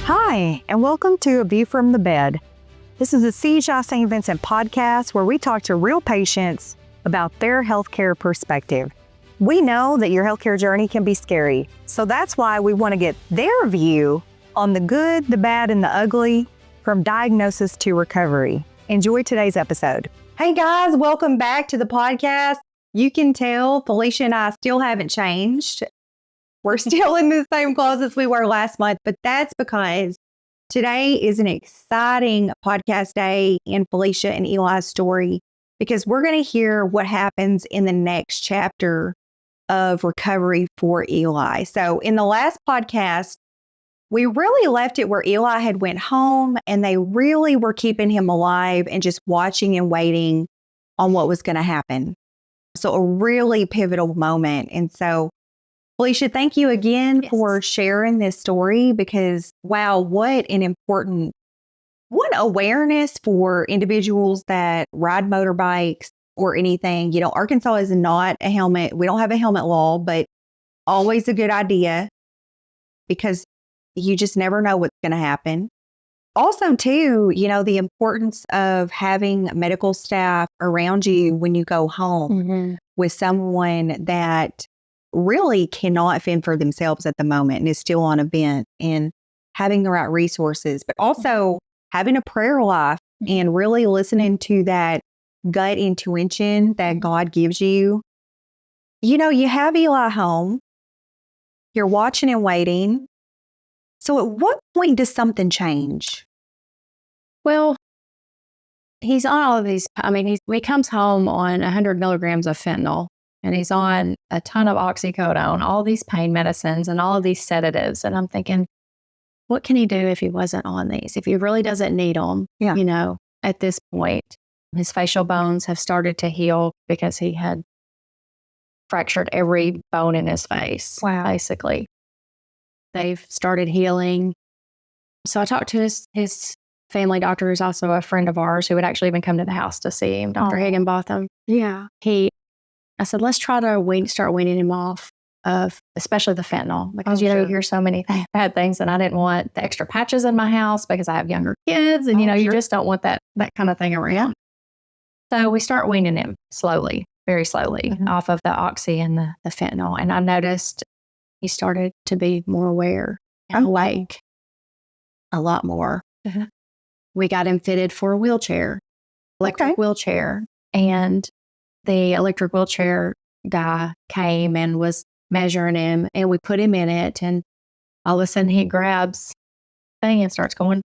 Hi, and welcome to A View from the Bed. This is a CHI St. Vincent podcast where we talk to real patients about their healthcare perspective. We know that your healthcare journey can be scary, so that's why we want to get their view on the good, the bad, and the ugly from diagnosis to recovery. Enjoy today's episode. Hey guys, welcome back to the podcast. You can tell Felicia and I still haven't changed. We're still in the same clothes as we were last month, but that's because today is an exciting podcast day in Felicia and Eli's story because we're going to hear what happens in the next chapter of recovery for Eli. So in the last podcast, we really left it where Eli had went home and they really were keeping him alive and just watching and waiting on what was going to happen. So a really pivotal moment. And so Felicia, thank you again for sharing this story because, wow, what awareness for individuals that ride motorbikes or anything. You know, Arkansas is not a helmet. We don't have a helmet law, but always a good idea because you just never know what's going to happen. Also, too, you know, the importance of having medical staff around you when you go home with someone that really cannot fend for themselves at the moment and is still on a vent, and having the right resources, but also having a prayer life and really listening to that gut intuition that God gives you. You know, you have Eli home, you're watching and waiting. So at what point does something change? Well, he's on all of these. I mean, he comes home on 100 milligrams of fentanyl. And he's on a ton of oxycodone, all these pain medicines and all of these sedatives. And I'm thinking, what can he do if he wasn't on these? If he really doesn't need them, you know, at this point, his facial bones have started to heal because he had fractured every bone in his face, basically. They've started healing. So I talked to his family doctor, who's also a friend of ours, who would actually even come to the house to see him, Dr. Higginbotham. Yeah. I said, let's try to start weaning him off of especially the fentanyl because, you hear so many bad things, and I didn't want the extra patches in my house because I have younger kids and, you just don't want that kind of thing around. So we start weaning him slowly, very slowly off of the oxy and the fentanyl. And I noticed he started to be more aware and awake a lot more. We got him fitted for a wheelchair, electric wheelchair, and the electric wheelchair guy came and was measuring him, and we put him in it, and all of a sudden he grabs the thing and starts going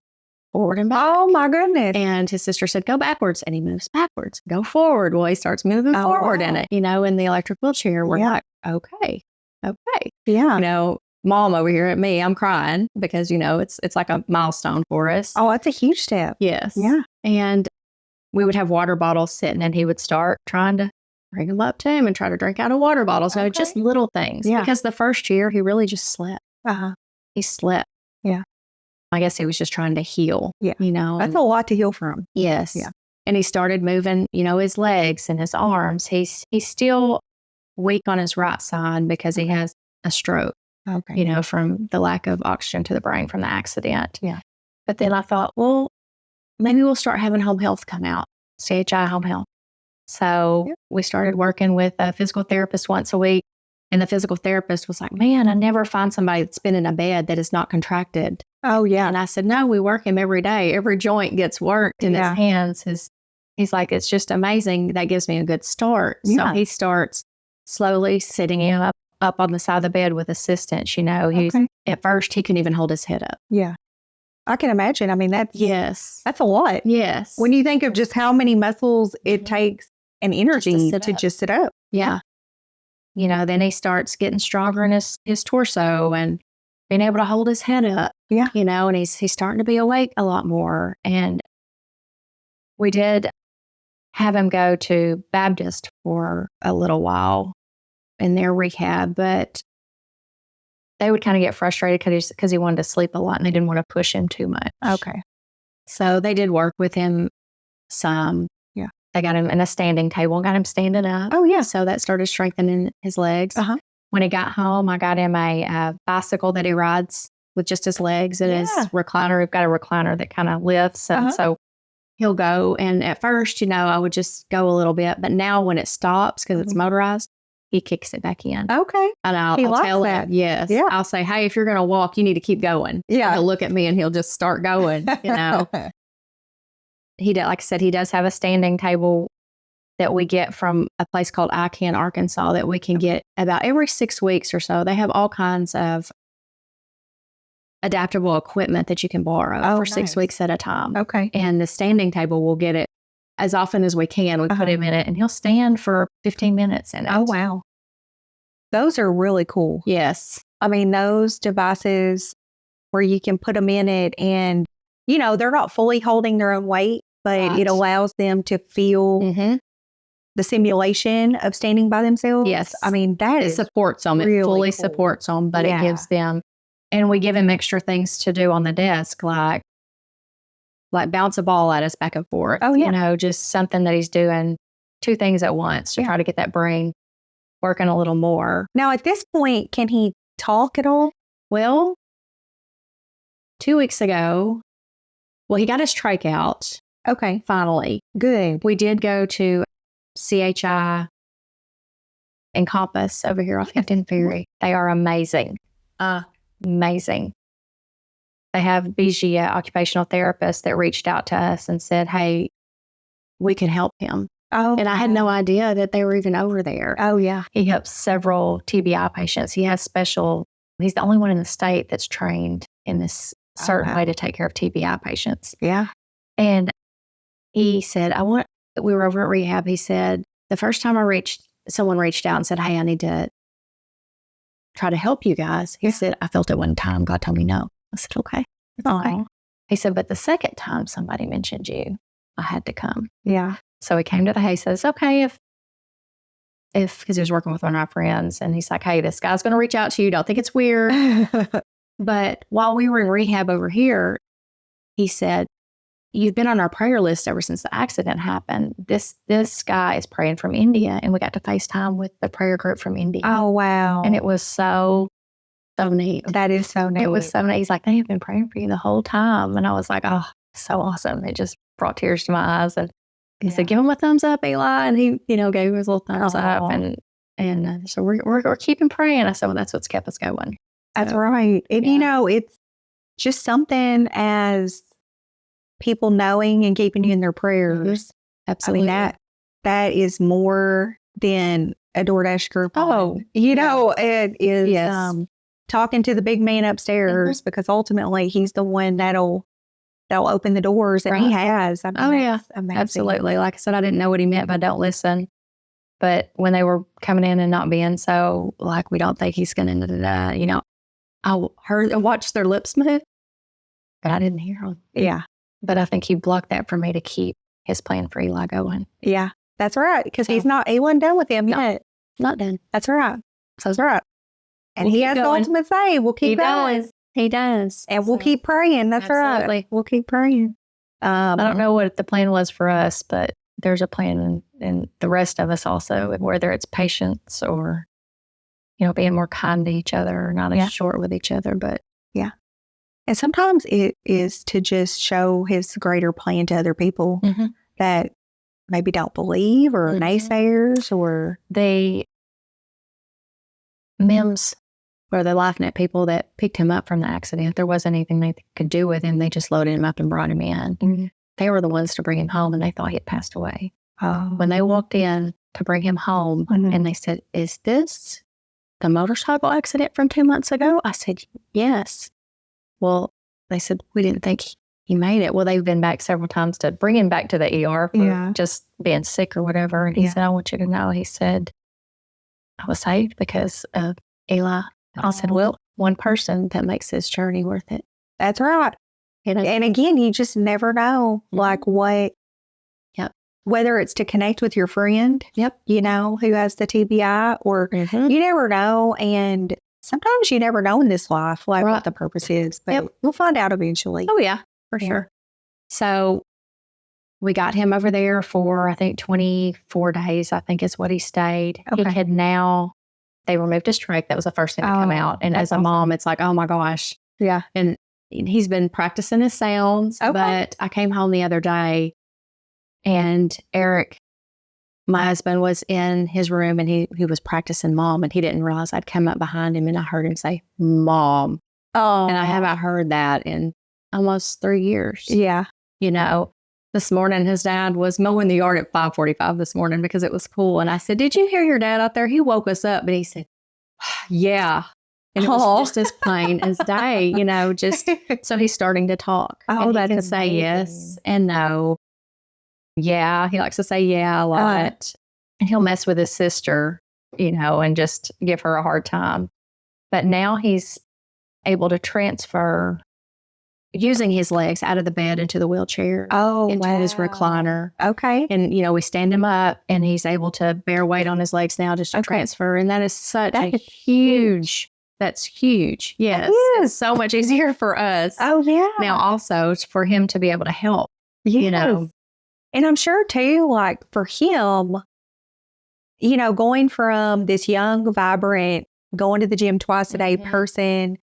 forward and back. Oh my goodness. And his sister said, go backwards. And he moves backwards. Go forward. Well, he starts moving forward in it, in the electric wheelchair. We're like, okay. Yeah. Mom over here at me, I'm crying because, it's like a milestone for us. Oh, that's a huge step. Yes. Yeah. And we would have water bottles sitting, and he would start trying to bring them up to him and try to drink out of water bottles. So just little things. Yeah. Because the first year, he really just slept. He slept. Yeah. I guess he was just trying to heal. Yeah. That's a lot to heal from. Yes. Yeah. And he started moving, his legs and his arms. He's still weak on his right side because he has a stroke. Okay. From the lack of oxygen to the brain from the accident. Yeah. But then I thought, well, maybe we'll start having home health come out, CHI home health. So we started working with a physical therapist once a week. And the physical therapist was like, man, I never find somebody that's been in a bed that is not contracted. Oh, yeah. And I said, no, we work him every day. Every joint gets worked in his hands. He's like, it's just amazing. That gives me a good start. Yeah. So he starts slowly sitting him up on the side of the bed with assistance. At first, he couldn't even hold his head up. Yeah. I can imagine. I mean, that's a lot. Yes. When you think of just how many muscles it takes and energy to just sit up. Yeah. Then he starts getting stronger in his torso and being able to hold his head up. Yeah. And he's starting to be awake a lot more. And we did have him go to Baptist for a little while in their rehab, but they would kind of get frustrated because he wanted to sleep a lot and they didn't want to push him too much. Okay. So they did work with him some. Yeah. They got him in a standing table and got him standing up. Oh, yeah. So that started strengthening his legs. Uh-huh. When he got home, I got him a bicycle that he rides with just his legs and his recliner. We've got a recliner that kind of lifts. And so he'll go. And at first, I would just go a little bit. But now when it stops, because it's motorized, he kicks it back in. Okay. And I'll tell him, yes. Yeah. I'll say, hey, if you're going to walk, you need to keep going. Yeah. And he'll look at me and he'll just start going, He like I said, he does have a standing table that we get from a place called ICANN, Arkansas, that we can get about every 6 weeks or so. They have all kinds of adaptable equipment that you can borrow for 6 weeks at a time. Okay. And the standing table, we'll get it as often as we can. We put him in it and he'll stand for 15 minutes in it. Oh, wow. Those are really cool. Yes. I mean, those devices where you can put them in it and, they're not fully holding their own weight, but it allows them to feel the simulation of standing by themselves. Yes. I mean, it supports them. It fully supports them, but it gives them, and we give him extra things to do on the desk, like bounce a ball at us back and forth. Oh, yeah. Just something that he's doing 2 things at once to try to get that brain working a little more. Now, at this point, can he talk at all? Well, 2 weeks ago, he got his trach out. Okay. Finally. Good. We did go to CHI and Compass over here off Hampton Ferry. They are amazing. Amazing. They have BG, occupational therapists, that reached out to us and said, hey, we could help him. Oh, and I had no idea that they were even over there. Oh, yeah. He helps several TBI patients. He's the only one in the state that's trained in this certain way to take care of TBI patients. Yeah. And he said, we were over at rehab. He said, the first time someone reached out and said, hey, I need to try to help you guys. He said, I felt it one time. God told me no. I said, okay. It's okay. He said, but the second time somebody mentioned you, I had to come. Yeah. So he came to the house. He said, it's okay because he was working with one of our friends. And he's like, hey, this guy's going to reach out to you. Don't think it's weird. But while we were in rehab over here, he said, you've been on our prayer list ever since the accident happened. This guy is praying from India. And we got to FaceTime with the prayer group from India. Oh, wow. And it was so neat. That is so neat. It was so neat. He's like, they have been praying for you the whole time. And I was like, oh, so awesome. It just brought tears to my eyes. And he said, give him a thumbs up, Eli. And he, gave him his little thumbs up. And so we're keeping praying. I said, well, that's what's kept us going. That's right. And, it's just something as people knowing and keeping you in their prayers. Absolutely. I mean, that is more than a DoorDash group. Oh, it is talking to the big man upstairs because ultimately he's the one that'll open the doors, and he has. I mean, amazing. Absolutely. Like I said, I didn't know what he meant by don't listen. But when they were coming in and not being so, like, we don't think he's going to, I watched their lips move, but I didn't hear them. Yeah. But I think he blocked that for me to keep his plan for Eli going. Yeah, that's right. Because he wasn't done with him yet. Not done. That's right. That's right. And he has the ultimate say. We'll keep going. He does. And we'll keep praying. That's right. We'll keep praying. I don't know what the plan was for us, but there's a plan in the rest of us also, whether it's patience or, being more kind to each other or not as short with each other. But and sometimes it is to just show his greater plan to other people that maybe don't believe or naysayers or the MEMS or the LifeNet people that picked him up from the accident. There wasn't anything they could do with him. They just loaded him up and brought him in. They were the ones to bring him home, and they thought he had passed away. When they walked in to bring him home, and they said, is this the motorcycle accident from 2 months ago? I said, yes. Well, they said, we didn't think he made it. Well, they've been back several times to bring him back to the ER for just being sick or whatever. And he said, I want you to know, he said, I was saved because of Eli. I said, well, one person that makes this journey worth it. That's right. And again, you just never know, like whether it's to connect with your friend, who has the TBI, or you never know. And sometimes you never know in this life, what the purpose is, but we'll find out eventually. Oh, yeah, for sure. So we got him over there for, I think, 24 days, I think is what he stayed. Okay. They removed his trach. That was the first thing to come out. And as a mom, it's like, oh my gosh, Yeah. And he's been practicing his sounds. Okay. But I came home the other day and Eric, my husband, was in his room and he was practicing Mom, and he didn't realize I'd come up behind him and I heard him say, Mom. Oh. And I haven't heard that in almost 3 years. Yeah. You know, this morning his dad was mowing the yard at 5:45 this morning because it was cool. And I said, did you hear your dad out there? He woke us up. And he said, yeah. And it was just as plain as day, you know, just so he's starting to talk. Oh, and that's he can say yes and no. Yeah, he likes to say yeah a lot. And he'll mess with his sister, you know, and just give her a hard time. But now he's able to transfer using his legs out of the bed into the wheelchair. Into his recliner. Okay. And, you know, we stand him up and he's able to bear weight on his legs now just to transfer. And that is such a huge, that's huge. Yes. It's so much easier for us. Oh, yeah. Now also for him to be able to help, you know. And I'm sure too, like for him, you know, going from this young, vibrant, going to the gym twice a day person,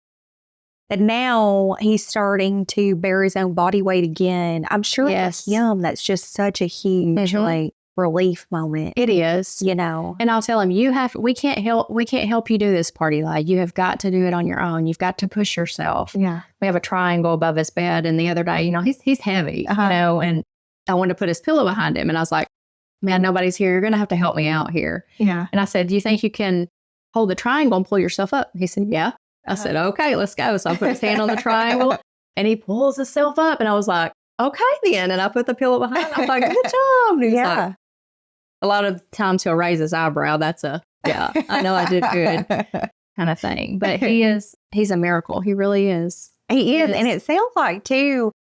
that now he's starting to bear his own body weight again. I'm sure for him, that's just such a huge like relief moment. It is, you know. And I'll tell him, we can't help you do this party line. You have got to do it on your own. You've got to push yourself. Yeah. We have a triangle above his bed, and the other day, you know, he's heavy, you know, and I wanted to put his pillow behind him, and I was like, man, nobody's here. You're going to have to help me out here. Yeah. And I said, do you think you can hold the triangle and pull yourself up? He said, yeah. I said, okay, let's go. So I put his hand on the triangle and he pulls himself up. And I was like, okay, then. And I put the pillow behind. I was like, good job. And he's like, a lot of times he'll raise his eyebrow. That's I know I did good kind of thing. But he's a miracle. He really is. He is. And it sounds like, too,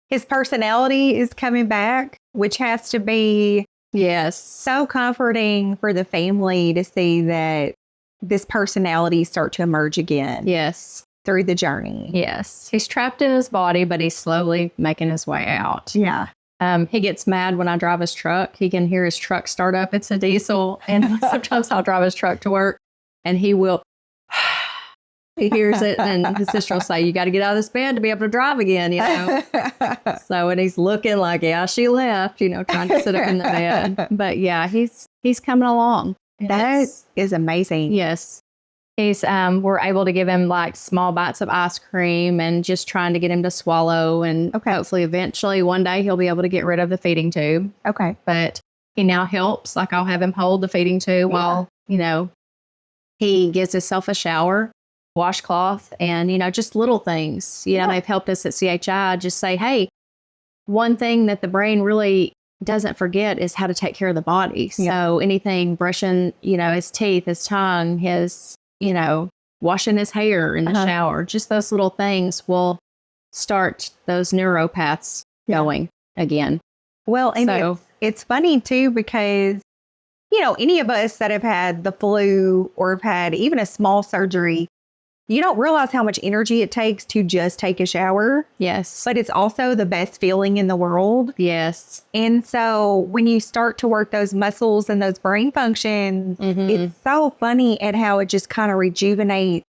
his personality is coming back, which has to be so comforting for the family to see that this personality start to emerge again. Yes. Through the journey. Yes. He's trapped in his body, but he's slowly making his way out. Yeah. He gets mad when I drive his truck. He can hear his truck start up. It's a diesel. And sometimes I'll drive his truck to work and he will, he hears it. And his sister will say, you got to get out of this bed to be able to drive again, you know? So, and he's looking like, yeah, she left, you know, trying to sit up in the bed. But yeah, he's coming along. That is amazing. Yes. We're able to give him like small bites of ice cream and just trying to get him to swallow. And hopefully eventually one day he'll be able to get rid of the feeding tube. Okay. But he now helps. Like I'll have him hold the feeding tube while, you know, he gives himself a shower, washcloth, and, you know, just little things. You know, they've helped us at CHI just say, hey, one thing that the brain really doesn't forget is how to take care of the body. So anything brushing, you know, his teeth, his tongue, his, you know, washing his hair in the shower, just those little things will start those neuropaths going again. Well, and it's funny too, because, you know, any of us that have had the flu or have had even a small surgery, you don't realize how much energy it takes to just take a shower. Yes. But it's also the best feeling in the world. Yes. And so when you start to work those muscles and those brain functions, it's so funny at how it just kind of rejuvenates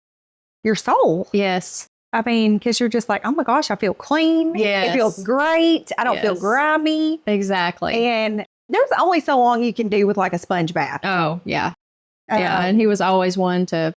your soul. Yes. I mean, because you're just like, oh my gosh, I feel clean. Yes. It feels great. I don't feel grimy. Exactly. And there's only so long you can do with like a sponge bath. Oh, yeah. And he was always one to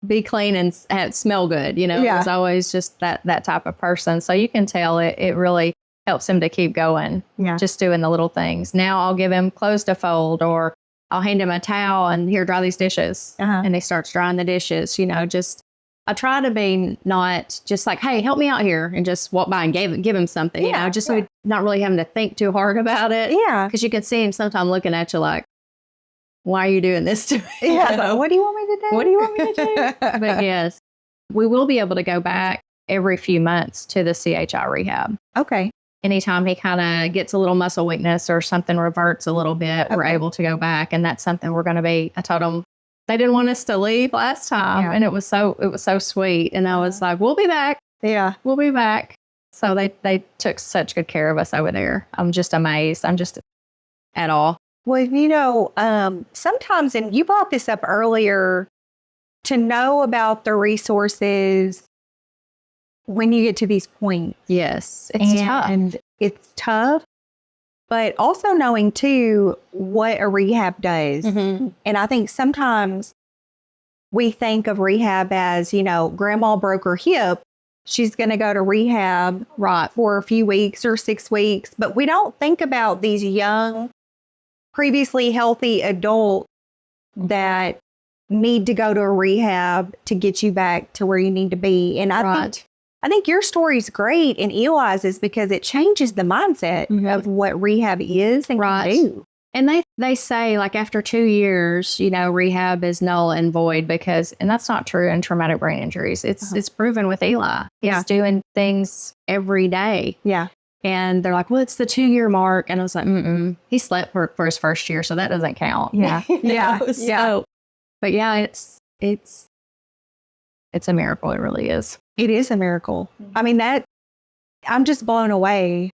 be clean and smell good. You know, he was always just that type of person. So you can tell it really helps him to keep going. Yeah. Just doing the little things. Now I'll give him clothes to fold, or I'll hand him a towel and here, dry these dishes. And he starts drying the dishes. You know, just I try to be not just like, hey, help me out here, and just walk by and give him something, you know, just so he's not really having to think too hard about it. Yeah. Because you can see him sometimes looking at you like, why are you doing this to me? Yeah. What do you want me to do? What do you want me to do? But yes, we will be able to go back every few months to the CHI rehab. Okay. Anytime he kind of gets a little muscle weakness or something reverts a little bit, we're able to go back. And that's something we're going to be, I told them, they didn't want us to leave last time. And it was so sweet. And I was like, we'll be back. Yeah. We'll be back. So they took such good care of us over there. I'm just amazed. I'm just at all. Well, you know, sometimes, and you brought this up earlier, to know about the resources when you get to these points. Yes. It's tough. And it's tough, but also knowing too what a rehab does. Mm-hmm. And I think sometimes we think of rehab as, grandma broke her hip. She's going to go to rehab for a few weeks or 6 weeks. But we don't think about these young, previously healthy adults that need to go to a rehab to get you back to where you need to be. And I think your story's great, and Eli's is because it changes the mindset of what rehab is and can do. And they say, like, after 2 years, rehab is null and void and that's not true in traumatic brain injuries. It's proven with Eli. He's doing things every day. Yeah. And they're like, well, it's the 2-year mark. And I was like, he slept for his first year, so that doesn't count. Yeah. But yeah, it's a miracle. It really is. It is a miracle. I mean, I'm just blown away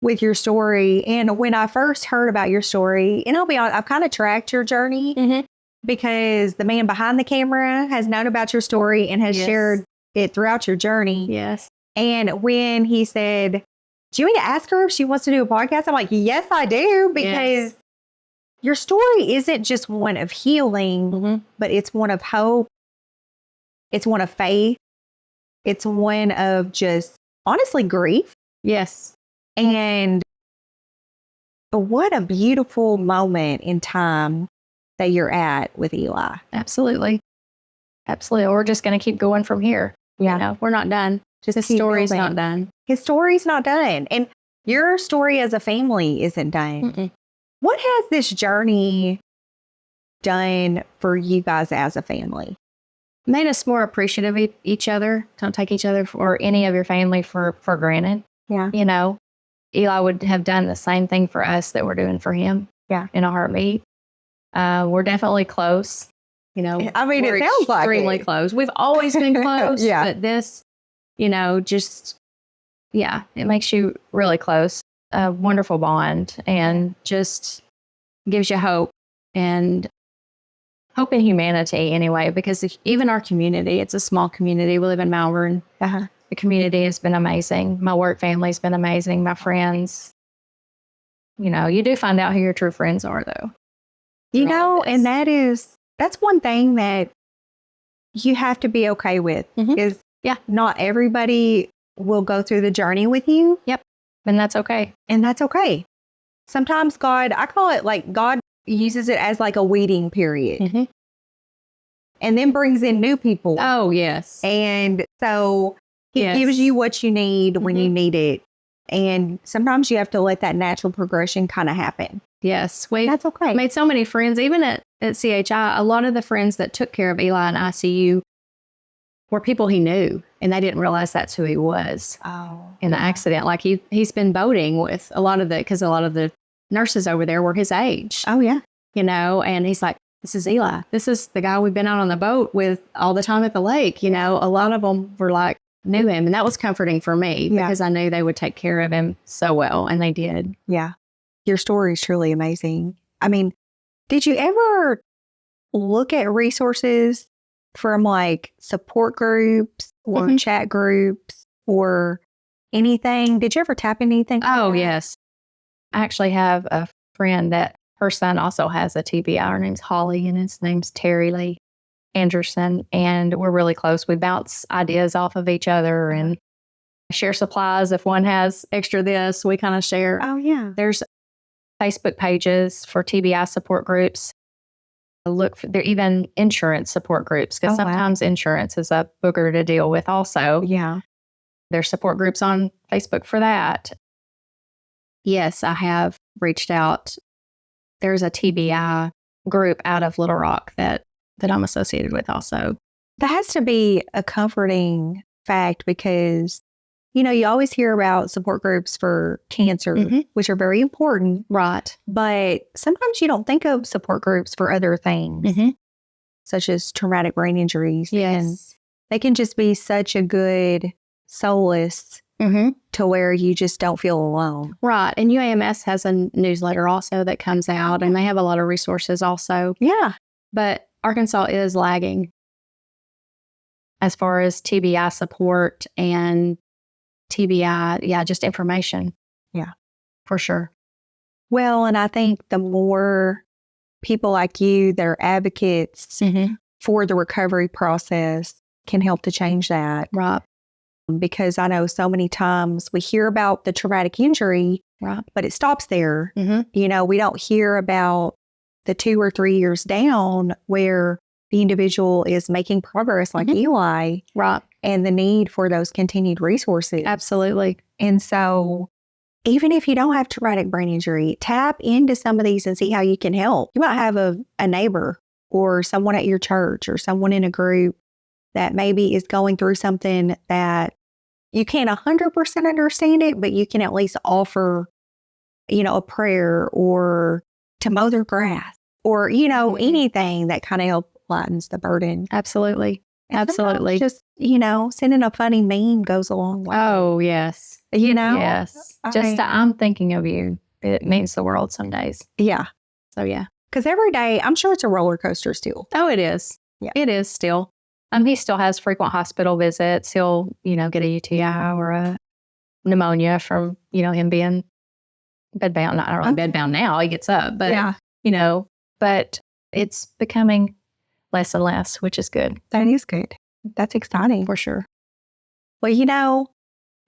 with your story. And when I first heard about your story, and I'll be honest, I've kind of tracked your journey because the man behind the camera has known about your story and has shared it throughout your journey. Yes. And when he said, do you want me to ask her if she wants to do a podcast? I'm like, yes, I do, because your story isn't just one of healing, but it's one of hope. It's one of faith. It's one of just, honestly, grief. Yes. And what a beautiful moment in time that you're at with Eli. Absolutely. Absolutely. We're just going to keep going from here. Yeah. We're not done. His story's not done. His story's not done. And your story as a family isn't done. What has this journey done for you guys as a family? Made us more appreciative of each other. Don't take each other or any of your family for granted. Yeah. Eli would have done the same thing for us that we're doing for him. Yeah. In a heartbeat. We're definitely close. I mean, we're it sounds like extremely close. We've always been close. Yeah. But this, it makes you really close. A wonderful bond, and just gives you hope and hope in humanity anyway, because even our community, it's a small community. We live in Malvern. The community has been amazing. My work family's been amazing. My friends, you do find out who your true friends are, though. And that's one thing that you have to be okay with is not everybody will go through the journey with you. Yep. And that's okay. Sometimes I call it like God uses it as like a weeding period and then brings in new people. Oh, yes. And so he gives you what you need when you need it. And sometimes you have to let that natural progression kind of happen. Yes. That's okay. Made so many friends, even at CHI. A lot of the friends that took care of Eli in ICU were people he knew, and they didn't realize that's who he was in the accident. Like he's been boating with because a lot of the nurses over there were his age. Oh, yeah. And he's like, this is Eli. This is the guy we've been out on the boat with all the time at the lake. A lot of them were like, knew him. And that was comforting for me because I knew they would take care of him so well. And they did. Yeah. Your story is truly amazing. I mean, did you ever look at resources from like support groups or chat groups or anything? Did you ever tap into anything? Oh, yes. I actually have a friend that her son also has a TBI. Her name's Holly and his name's Terry Lee Anderson. And we're really close. We bounce ideas off of each other and share supplies. If one has extra this, we kind of share. Oh, yeah. There's Facebook pages for TBI support groups. Look for there even insurance support groups because sometimes insurance is a booger to deal with also. Yeah. There's support groups on Facebook for that. Yes, I have reached out. There's a TBI group out of Little Rock that I'm associated with also. That has to be a comforting fact because, you always hear about support groups for cancer, which are very important. Right. But sometimes you don't think of support groups for other things, such as traumatic brain injuries. Yes. And they can just be such a good solace to where you just don't feel alone. Right. And UAMS has a newsletter also that comes out, and they have a lot of resources also. Yeah. But Arkansas is lagging. as far as TBI support and TBI, just information. Yeah. For sure. Well, and I think the more people like you that are advocates for the recovery process can help to change that. Right. Because I know so many times we hear about the traumatic injury, Right. but it stops there. Mm-hmm. We don't hear about the 2 or 3 years down where the individual is making progress like Eli. Right. And the need for those continued resources. Absolutely. And so even if you don't have traumatic brain injury, tap into some of these and see how you can help. You might have a neighbor or someone at your church or someone in a group that maybe is going through something that you can't 100% understand it, but you can at least offer, a prayer or to mow their grass or, anything that kind of help lightens the burden. Absolutely. Absolutely. Just, sending a funny meme goes a long way. Oh, yes. Yes. I'm thinking of you. It means the world some days. Yeah. So, yeah. Because every day, I'm sure it's a roller coaster still. Oh, it is. Yeah. It is still. He still has frequent hospital visits. He'll, get a UTI or a pneumonia from, him being bedbound. Not really bedbound now. He gets up. But, but it's becoming less and less, which is good. That is good. That's exciting. For sure. Well,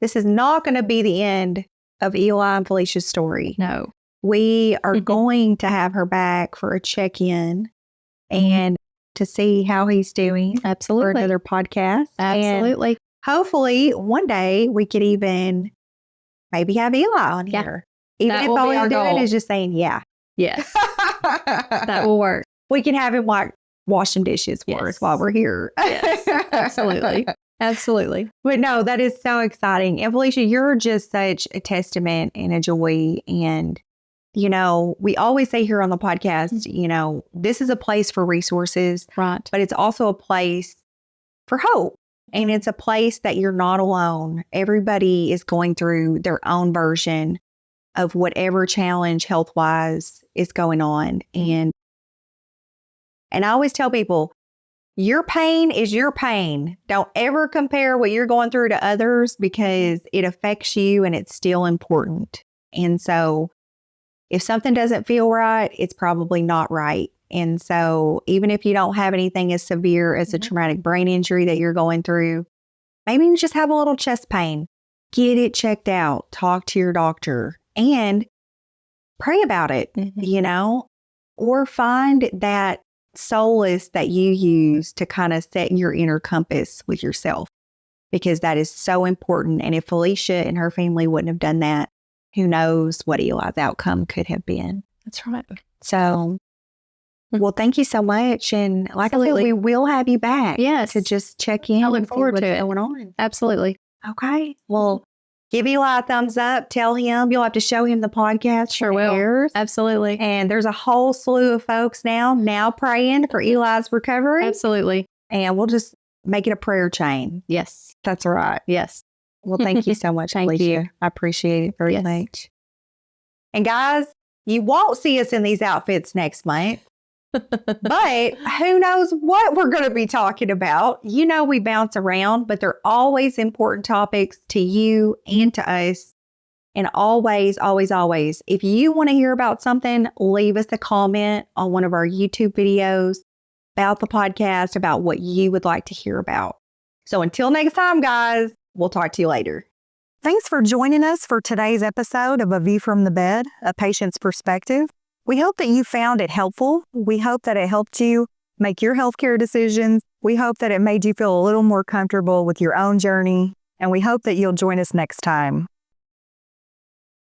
this is not going to be the end of Eli and Felicia's story. No. We are going to have her back for a check-in and to see how he's doing. Absolutely. For another podcast. Absolutely. And hopefully one day we could even maybe have Eli on here. Even that if will all be he's our doing goal. is just saying, yeah. Yes. That will work. We can have him wash some dishes for us while we're here. Yes. Absolutely. Absolutely. But no, that is so exciting. And Felicia, you're just such a testament and a joy. And, we always say here on the podcast, this is a place for resources. Right. But it's also a place for hope. And it's a place that you're not alone. Everybody is going through their own version of whatever challenge health-wise is going on. And I always tell people, your pain is your pain. Don't ever compare what you're going through to others because it affects you and it's still important. And so if something doesn't feel right, it's probably not right. And so even if you don't have anything as severe as a traumatic brain injury that you're going through, maybe you just have a little chest pain. Get it checked out. Talk to your doctor and pray about it, or find that solace that you use to kind of set your inner compass with yourself, because that is so important. And if Felicia and her family wouldn't have done that, who knows what Eli's outcome could have been. That's right. So, well, thank you so much. And like I said, we will have you back to just check in. I look forward to it. Going on. Absolutely. Okay. Well, give Eli a thumbs up. Tell him you'll have to show him the podcast. Sure will. Airs. Absolutely. And there's a whole slew of folks now praying for Eli's recovery. Absolutely. And we'll just make it a prayer chain. Yes. That's all right. Yes. Well, thank you so much, Thank Felicia. you. I appreciate it very much. And guys, you won't see us in these outfits next month. But who knows what we're going to be talking about. We bounce around, but they're always important topics to you and to us. And always, always, always, if you want to hear about something, leave us a comment on one of our YouTube videos about the podcast, about what you would like to hear about. So until next time, guys, we'll talk to you later. Thanks for joining us for today's episode of A View from the Bed, A Patient's Perspective. We hope that you found it helpful. We hope that it helped you make your healthcare decisions. We hope that it made you feel a little more comfortable with your own journey. And we hope that you'll join us next time.